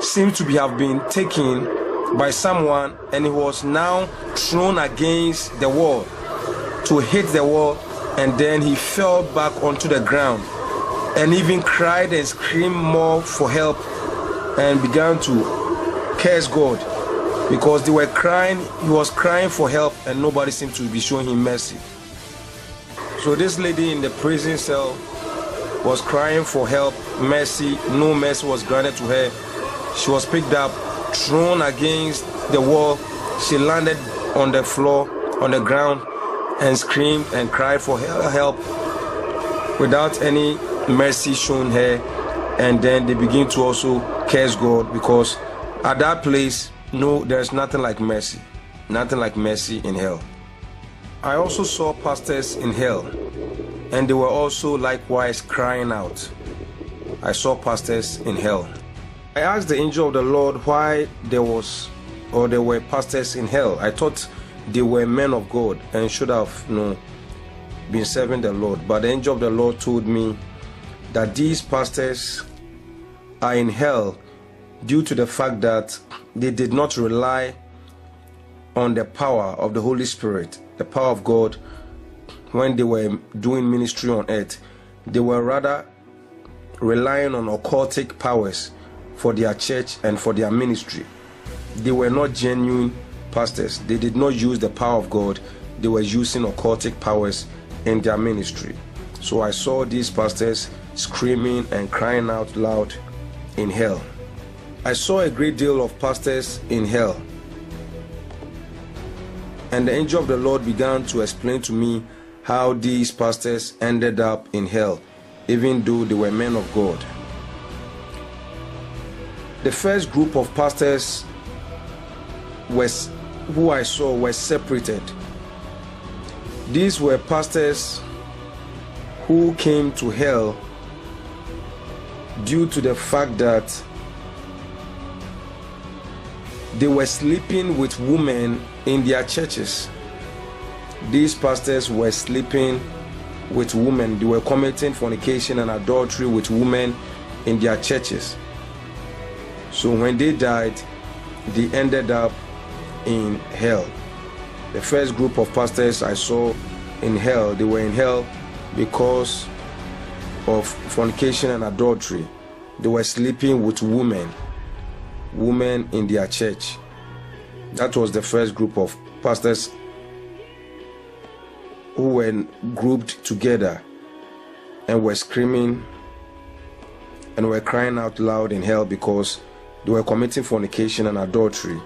seemed to have been taken by someone, and he was now thrown against the wall to hit the wall, and then he fell back onto the ground and even cried and screamed more for help and began to curse God because they were crying. He was crying for help and nobody seemed to be showing him mercy. So this lady in the prison cell was crying for help, mercy. No mercy was granted to her. She was picked up, thrown against the wall. She landed on the floor, on the ground, and screamed and cried for help without any mercy shown her. And then they begin to also curse God because at that place, no, there's nothing like mercy. Nothing like mercy in hell. I also saw pastors in hell, and they were also likewise crying out. I saw pastors in hell. I asked the angel of the Lord why there were pastors in hell. I thought they were men of God and should have been serving the Lord. But the angel of the Lord told me that these pastors are in hell due to the fact that they did not rely on the power of the Holy Spirit, the power of God, when they were doing ministry on earth. They were rather relying on occultic powers for their church and for their ministry. They were not genuine pastors. They did not use the power of God. They were using occultic powers in their ministry. So I saw these pastors screaming and crying out loud in hell. I saw a great deal of pastors in hell. And the angel of the Lord began to explain to me how these pastors ended up in hell, even though they were men of God. The first group of pastors who I saw were separated. These were pastors who came to hell due to the fact that they were sleeping with women in their churches. These pastors were sleeping with women. They were committing fornication and adultery with women in their churches. So when they died, they ended up in hell. The first group of pastors I saw in hell, they were in hell because of fornication and adultery. They were sleeping with women in their church. That was the first group of pastors who were grouped together and were screaming and were crying out loud in hell because they were committing fornication and adultery